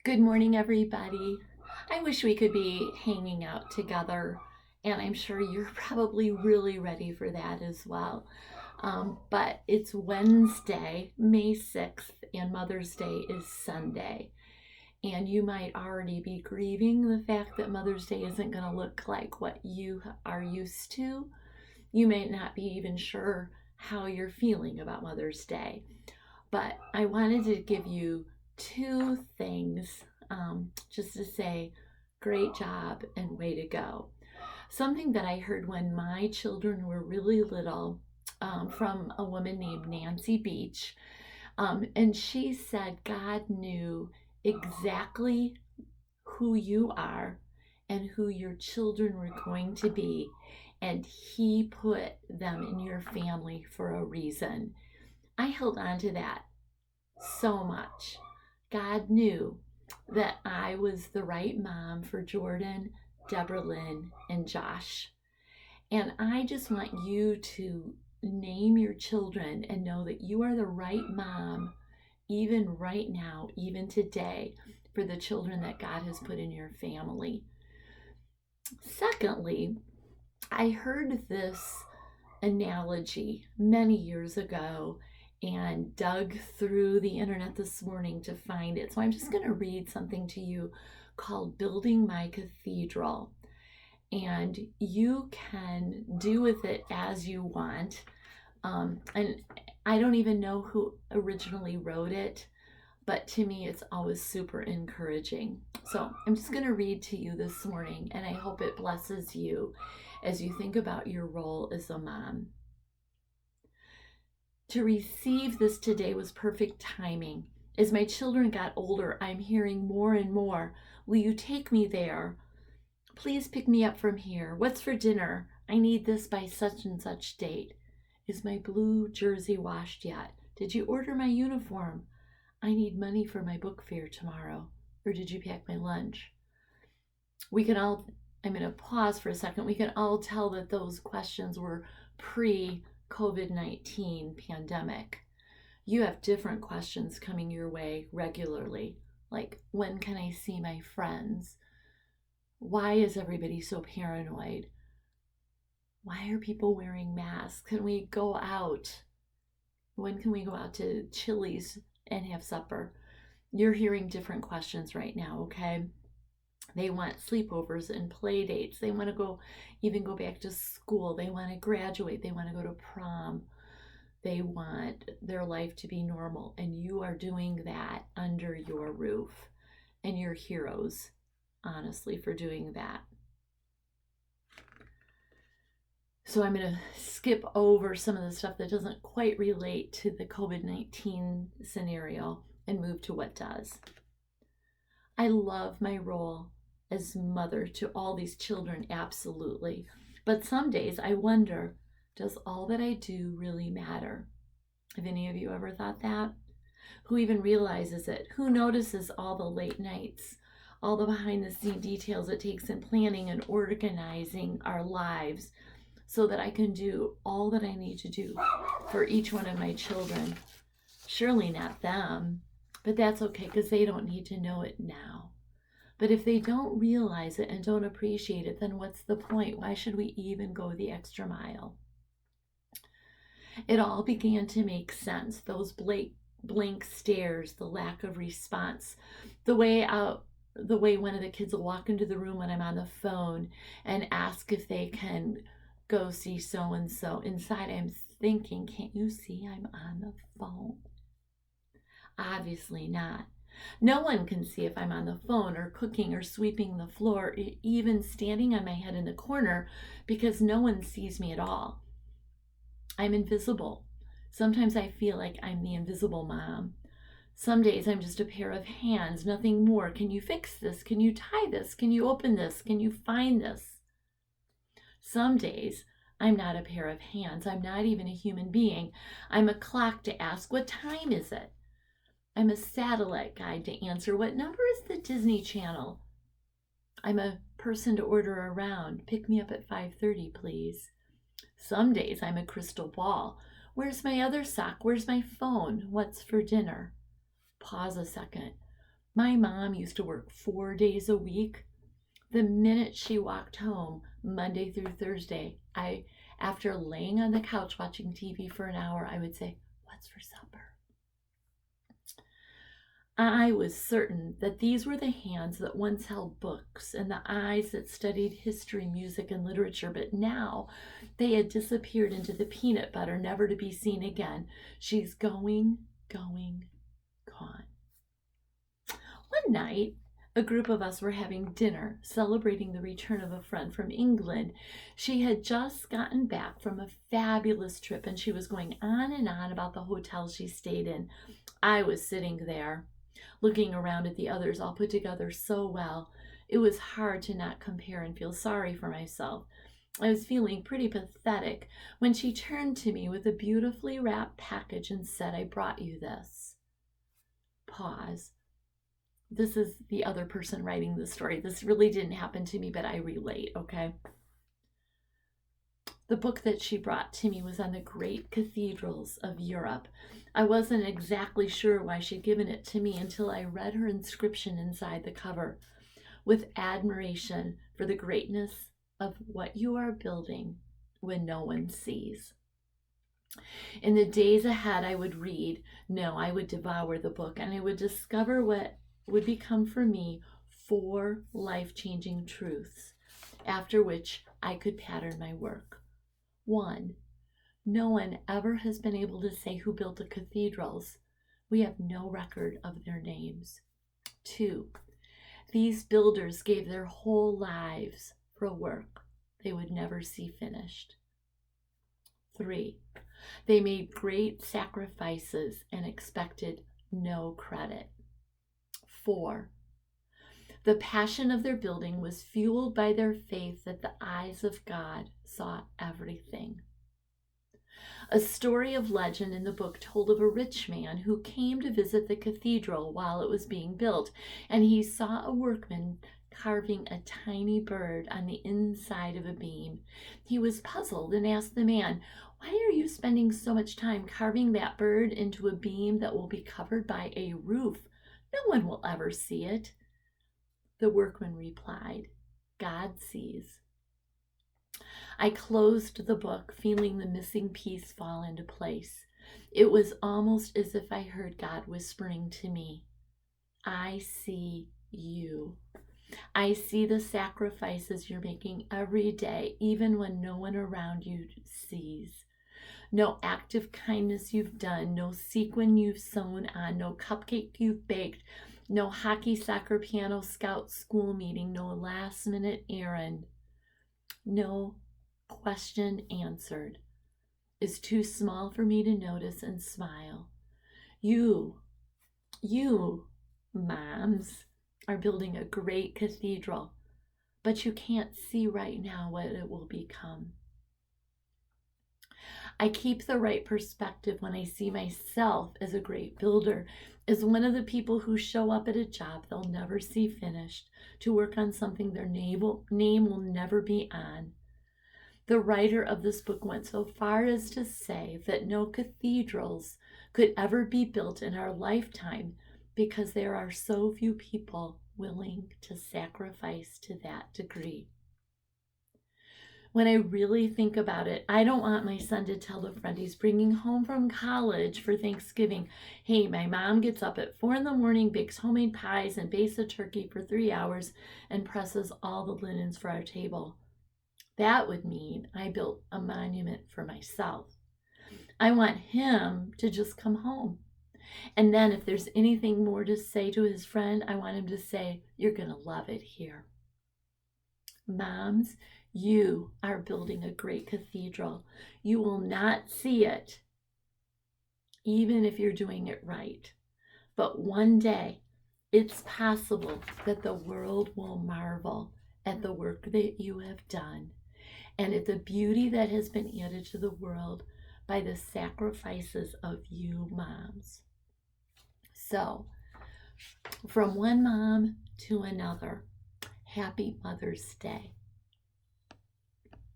Good morning, everybody. I wish we could be hanging out together, and I'm sure you're probably really ready for that as well. But it's Wednesday, May 6th, and Mother's Day is Sunday. And you might already be grieving the fact that Mother's Day isn't going to look like what you are used to. You may not be even sure how you're feeling about Mother's Day. But I wanted to give you two things just to say, great job and way to go. Something that I heard when my children were really little from a woman named Nancy Beach. And she said, God knew exactly who you are and who your children were going to be. And He put them in your family for a reason. I held on to that so much. God knew that I was the right mom for Jordan, Deborah Lynn, and Josh. And I just want you to name your children and know that you are the right mom, even right now, even today, for the children that God has put in your family. Secondly, I heard this analogy many years ago and dug through the internet this morning to find it. So I'm just going to read something to you called Building My Cathedral. And you can do with it as you want. And I don't even know who originally wrote it, but to me, it's always super encouraging. So I'm just going to read to you this morning, and I hope it blesses you as you think about your role as a mom. To receive this today was perfect timing. As my children got older, I'm hearing more and more, will you take me there? Please pick me up from here. What's for dinner? I need this by such and such date. Is my blue jersey washed yet? Did you order my uniform? I need money for my book fair tomorrow. Or did you pack my lunch? I'm going to pause for a second. We can all tell that those questions were pre-COVID-19 pandemic. You have different questions coming your way regularly, like, when can I see my friends? Why is everybody so paranoid? Why are people wearing masks? Can we go out? When can we go out to Chili's and have supper? You're hearing different questions right now, okay? They want sleepovers and play dates. They want to even go back to school. They want to graduate. They want to go to prom. They want their life to be normal. And you are doing that under your roof. And you're heroes, honestly, for doing that. So I'm going to skip over some of the stuff that doesn't quite relate to the COVID-19 scenario and move to what does. I love my role as mother to all these children, absolutely. But some days I wonder, does all that I do really matter? Have any of you ever thought that? Who even realizes it? Who notices all the late nights, all the behind the scene details it takes in planning and organizing our lives so that I can do all that I need to do for each one of my children? Surely not them, but that's okay because they don't need to know it now. But if they don't realize it and don't appreciate it, then what's the point? Why should we even go the extra mile? It all began to make sense. Those blank stares, the lack of response, the way one of the kids will walk into the room when I'm on the phone and ask if they can go see so and so. Inside, I'm thinking, can't you see I'm on the phone? Obviously not. No one can see if I'm on the phone or cooking or sweeping the floor, even standing on my head in the corner, because no one sees me at all. I'm invisible. Sometimes I feel like I'm the invisible mom. Some days I'm just a pair of hands, nothing more. Can you fix this? Can you tie this? Can you open this? Can you find this? Some days I'm not a pair of hands. I'm not even a human being. I'm a clock to ask, what time is it? I'm a satellite guide to answer, what number is the Disney Channel? I'm a person to order around. Pick me up at 5:30, please. Some days I'm a crystal ball. Where's my other sock? Where's my phone? What's for dinner? Pause a second. My mom used to work 4 days a week. The minute she walked home, Monday through Thursday, after laying on the couch watching TV for an hour, I would say, "What's for supper?" I was certain that these were the hands that once held books and the eyes that studied history, music, and literature, but now they had disappeared into the peanut butter, never to be seen again. She's going, gone. One night, a group of us were having dinner, celebrating the return of a friend from England. She had just gotten back from a fabulous trip, and she was going on and on about the hotel she stayed in. I was sitting there, looking around at the others all put together so well. It was hard to not compare and feel sorry for myself. I was feeling pretty pathetic when she turned to me with a beautifully wrapped package and said, "I brought you this." Pause. This is the other person writing the story. This really didn't happen to me, but I relate, okay? The book that she brought to me was on the great cathedrals of Europe. I wasn't exactly sure why she'd given it to me until I read her inscription inside the cover. "With admiration for the greatness of what you are building when no one sees." In the days ahead, I would read, no, I would devour the book, and I would discover what would become for me 4 life-changing truths, after which I could pattern my work. 1, no one ever has been able to say who built the cathedrals. We have no record of their names. 2, these builders gave their whole lives for a work they would never see finished. 3, they made great sacrifices and expected no credit. 4, the passion of their building was fueled by their faith that the eyes of God saw everything. A story of legend in the book told of a rich man who came to visit the cathedral while it was being built, and he saw a workman carving a tiny bird on the inside of a beam. He was puzzled and asked the man, "Why are you spending so much time carving that bird into a beam that will be covered by a roof? No one will ever see it." The workman replied, "God sees." I closed the book, feeling the missing piece fall into place. It was almost as if I heard God whispering to me, "I see you. I see the sacrifices you're making every day, even when no one around you sees. No act of kindness you've done, no sequin you've sewn on, no cupcake you've baked, no hockey, soccer, piano, scout, school meeting, no last-minute errand. No question answered is too small for me to notice and smile. You, moms, are building a great cathedral, but you can't see right now what it will become." I keep the right perspective when I see myself as a great builder, as one of the people who show up at a job they'll never see finished, to work on something their name will never be on. The writer of this book went so far as to say that no cathedrals could ever be built in our lifetime because there are so few people willing to sacrifice to that degree. When I really think about it, I don't want my son to tell the friend he's bringing home from college for Thanksgiving, "Hey, my mom gets up at 4 a.m, bakes homemade pies, and bastes a turkey for 3 hours, and presses all the linens for our table." That would mean I built a monument for myself. I want him to just come home. And then if there's anything more to say to his friend, I want him to say, "You're going to love it here." Moms, you are building a great cathedral. You will not see it, even if you're doing it right. But one day, it's possible that the world will marvel at the work that you have done and at the beauty that has been added to the world by the sacrifices of you moms. So, from one mom to another, happy Mother's Day.